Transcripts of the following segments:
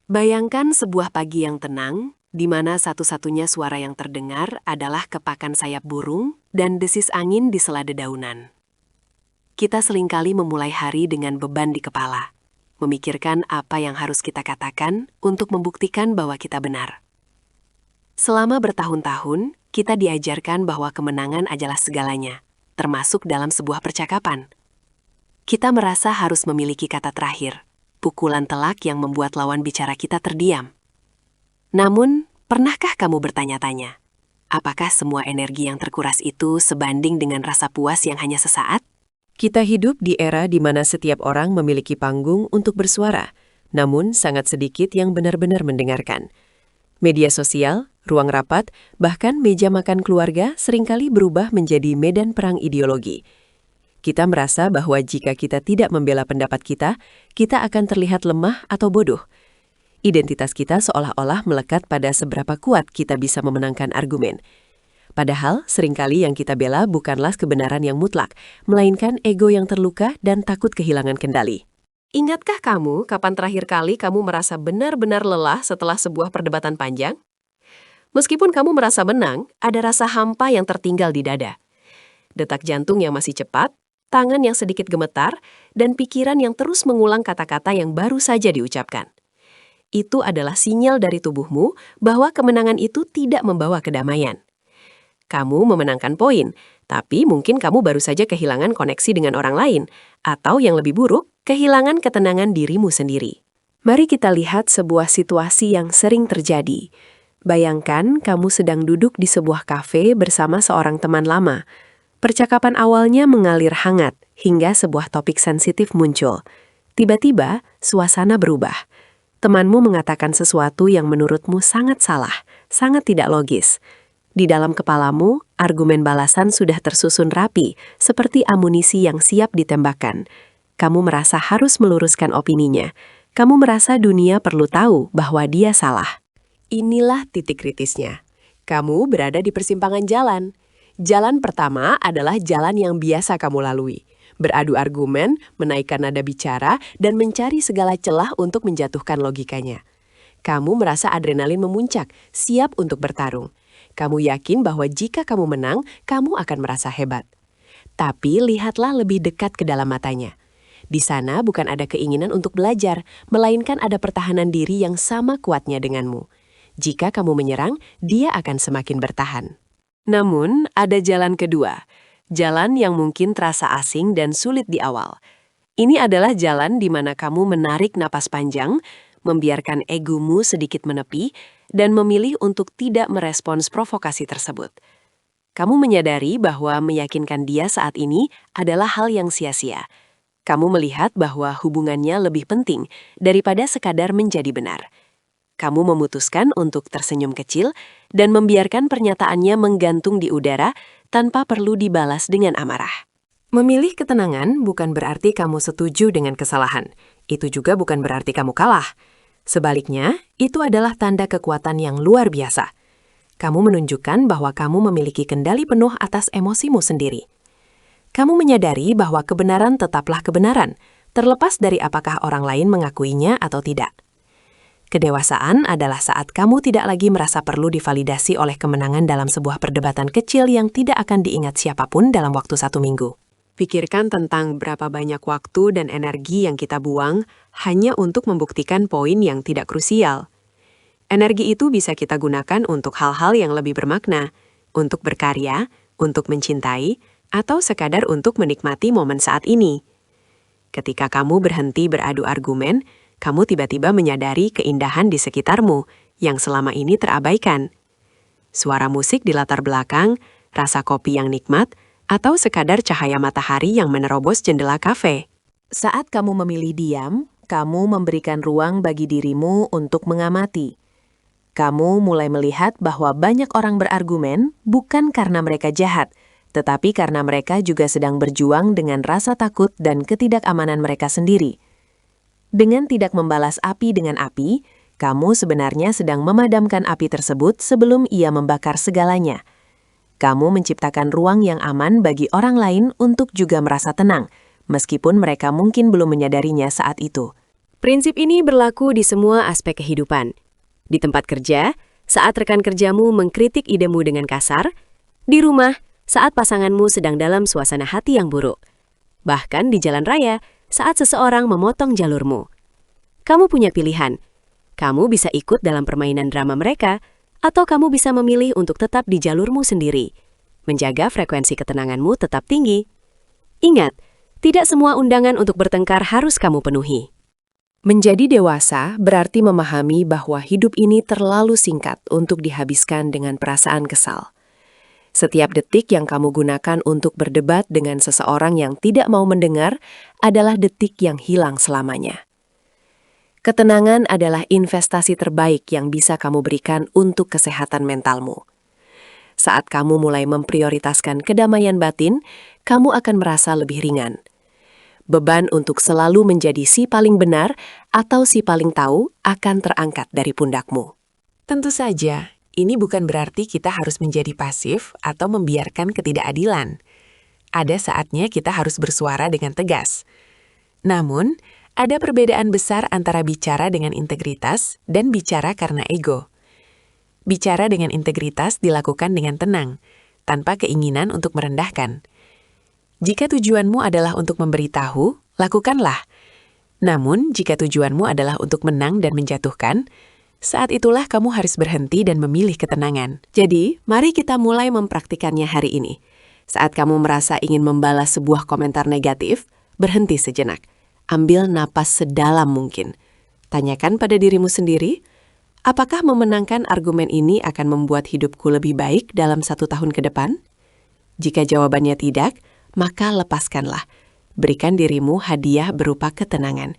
Bayangkan sebuah pagi yang tenang, di mana satu-satunya suara yang terdengar adalah kepakan sayap burung dan desis angin di sela dedaunan. Kita seringkali memulai hari dengan beban di kepala, memikirkan apa yang harus kita katakan untuk membuktikan bahwa kita benar. Selama bertahun-tahun, kita diajarkan bahwa kemenangan adalah segalanya, termasuk dalam sebuah percakapan. Kita merasa harus memiliki kata terakhir, pukulan telak yang membuat lawan bicara kita terdiam. Namun, pernahkah kamu bertanya-tanya, apakah semua energi yang terkuras itu sebanding dengan rasa puas yang hanya sesaat? Kita hidup di era di mana setiap orang memiliki panggung untuk bersuara, namun sangat sedikit yang benar-benar mendengarkan. Media sosial, ruang rapat, bahkan meja makan keluarga seringkali berubah menjadi medan perang ideologi. Kita merasa bahwa jika kita tidak membela pendapat kita akan terlihat lemah atau bodoh. Identitas kita seolah-olah melekat pada seberapa kuat kita bisa memenangkan argumen. Padahal, seringkali yang kita bela bukanlah kebenaran yang mutlak, melainkan ego yang terluka dan takut kehilangan kendali. Ingatkah kamu kapan terakhir kali kamu merasa benar-benar lelah setelah sebuah perdebatan panjang? Meskipun kamu merasa menang, ada rasa hampa yang tertinggal di dada. Detak jantung yang masih cepat, tangan yang sedikit gemetar, dan pikiran yang terus mengulang kata-kata yang baru saja diucapkan. Itu adalah sinyal dari tubuhmu bahwa kemenangan itu tidak membawa kedamaian. Kamu memenangkan poin, tapi mungkin kamu baru saja kehilangan koneksi dengan orang lain, atau yang lebih buruk, kehilangan ketenangan dirimu sendiri. Mari kita lihat sebuah situasi yang sering terjadi. Bayangkan kamu sedang duduk di sebuah kafe bersama seorang teman lama. Percakapan awalnya mengalir hangat, hingga sebuah topik sensitif muncul. Tiba-tiba, suasana berubah. Temanmu mengatakan sesuatu yang menurutmu sangat salah, sangat tidak logis. Di dalam kepalamu, argumen balasan sudah tersusun rapi, seperti amunisi yang siap ditembakkan. Kamu merasa harus meluruskan opininya. Kamu merasa dunia perlu tahu bahwa dia salah. Inilah titik kritisnya. Kamu berada di persimpangan jalan. Jalan pertama adalah jalan yang biasa kamu lalui. Beradu argumen, menaikkan nada bicara, dan mencari segala celah untuk menjatuhkan logikanya. Kamu merasa adrenalin memuncak, siap untuk bertarung. Kamu yakin bahwa jika kamu menang, kamu akan merasa hebat. Tapi lihatlah lebih dekat ke dalam matanya. Di sana bukan ada keinginan untuk belajar, melainkan ada pertahanan diri yang sama kuatnya denganmu. Jika kamu menyerang, dia akan semakin bertahan. Namun, ada jalan kedua. Jalan yang mungkin terasa asing dan sulit di awal. Ini adalah jalan di mana kamu menarik napas panjang, membiarkan egomu sedikit menepi, dan memilih untuk tidak merespons provokasi tersebut. Kamu menyadari bahwa meyakinkan dia saat ini adalah hal yang sia-sia. Kamu melihat bahwa hubungannya lebih penting daripada sekadar menjadi benar. Kamu memutuskan untuk tersenyum kecil dan membiarkan pernyataannya menggantung di udara tanpa perlu dibalas dengan amarah. Memilih ketenangan bukan berarti kamu setuju dengan kesalahan. Itu juga bukan berarti kamu kalah. Sebaliknya, itu adalah tanda kekuatan yang luar biasa. Kamu menunjukkan bahwa kamu memiliki kendali penuh atas emosimu sendiri. Kamu menyadari bahwa kebenaran tetaplah kebenaran, terlepas dari apakah orang lain mengakuinya atau tidak. Kedewasaan adalah saat kamu tidak lagi merasa perlu divalidasi oleh kemenangan dalam sebuah perdebatan kecil yang tidak akan diingat siapapun dalam waktu 1 minggu. Pikirkan tentang berapa banyak waktu dan energi yang kita buang hanya untuk membuktikan poin yang tidak krusial. Energi itu bisa kita gunakan untuk hal-hal yang lebih bermakna, untuk berkarya, untuk mencintai, atau sekadar untuk menikmati momen saat ini. Ketika kamu berhenti beradu argumen, kamu tiba-tiba menyadari keindahan di sekitarmu yang selama ini terabaikan. Suara musik di latar belakang, rasa kopi yang nikmat, atau sekadar cahaya matahari yang menerobos jendela kafe. Saat kamu memilih diam, kamu memberikan ruang bagi dirimu untuk mengamati. Kamu mulai melihat bahwa banyak orang berargumen bukan karena mereka jahat, tetapi karena mereka juga sedang berjuang dengan rasa takut dan ketidakamanan mereka sendiri. Dengan tidak membalas api dengan api, kamu sebenarnya sedang memadamkan api tersebut sebelum ia membakar segalanya. Kamu menciptakan ruang yang aman bagi orang lain untuk juga merasa tenang, meskipun mereka mungkin belum menyadarinya saat itu. Prinsip ini berlaku di semua aspek kehidupan. Di tempat kerja, saat rekan kerjamu mengkritik idemu dengan kasar, di rumah, saat pasanganmu sedang dalam suasana hati yang buruk, bahkan di jalan raya, saat seseorang memotong jalurmu. Kamu punya pilihan. Kamu bisa ikut dalam permainan drama mereka, atau kamu bisa memilih untuk tetap di jalurmu sendiri, menjaga frekuensi ketenanganmu tetap tinggi. Ingat, tidak semua undangan untuk bertengkar harus kamu penuhi. Menjadi dewasa berarti memahami bahwa hidup ini terlalu singkat untuk dihabiskan dengan perasaan kesal. Setiap detik yang kamu gunakan untuk berdebat dengan seseorang yang tidak mau mendengar adalah detik yang hilang selamanya. Ketenangan adalah investasi terbaik yang bisa kamu berikan untuk kesehatan mentalmu. Saat kamu mulai memprioritaskan kedamaian batin, kamu akan merasa lebih ringan. Beban untuk selalu menjadi si paling benar atau si paling tahu akan terangkat dari pundakmu. Tentu saja, ini bukan berarti kita harus menjadi pasif atau membiarkan ketidakadilan. Ada saatnya kita harus bersuara dengan tegas. Namun, ada perbedaan besar antara bicara dengan integritas dan bicara karena ego. Bicara dengan integritas dilakukan dengan tenang, tanpa keinginan untuk merendahkan. Jika tujuanmu adalah untuk memberitahu, lakukanlah. Namun, jika tujuanmu adalah untuk menang dan menjatuhkan, saat itulah kamu harus berhenti dan memilih ketenangan. Jadi, mari kita mulai mempraktikannya hari ini. Saat kamu merasa ingin membalas sebuah komentar negatif, berhenti sejenak. Ambil napas sedalam mungkin. Tanyakan pada dirimu sendiri, apakah memenangkan argumen ini akan membuat hidupku lebih baik dalam 1 tahun ke depan? Jika jawabannya tidak, maka lepaskanlah. Berikan dirimu hadiah berupa ketenangan.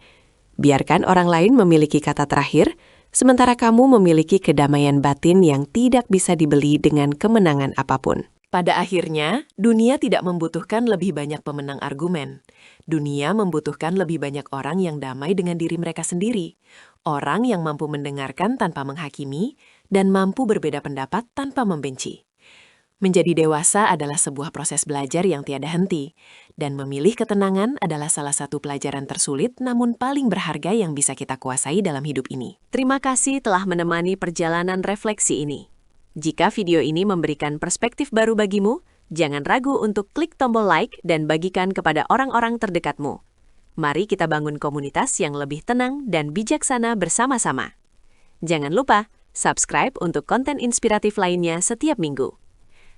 Biarkan orang lain memiliki kata terakhir, sementara kamu memiliki kedamaian batin yang tidak bisa dibeli dengan kemenangan apapun. Pada akhirnya, dunia tidak membutuhkan lebih banyak pemenang argumen. Dunia membutuhkan lebih banyak orang yang damai dengan diri mereka sendiri. Orang yang mampu mendengarkan tanpa menghakimi dan mampu berbeda pendapat tanpa membenci. Menjadi dewasa adalah sebuah proses belajar yang tiada henti, dan memilih ketenangan adalah salah satu pelajaran tersulit namun paling berharga yang bisa kita kuasai dalam hidup ini. Terima kasih telah menemani perjalanan refleksi ini. Jika video ini memberikan perspektif baru bagimu, jangan ragu untuk klik tombol like dan bagikan kepada orang-orang terdekatmu. Mari kita bangun komunitas yang lebih tenang dan bijaksana bersama-sama. Jangan lupa subscribe untuk konten inspiratif lainnya setiap minggu.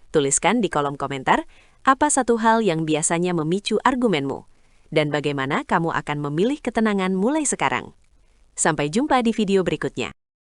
Tuliskan di kolom komentar apa satu hal yang biasanya memicu argumenmu, dan bagaimana kamu akan memilih ketenangan mulai sekarang. Sampai jumpa di video berikutnya.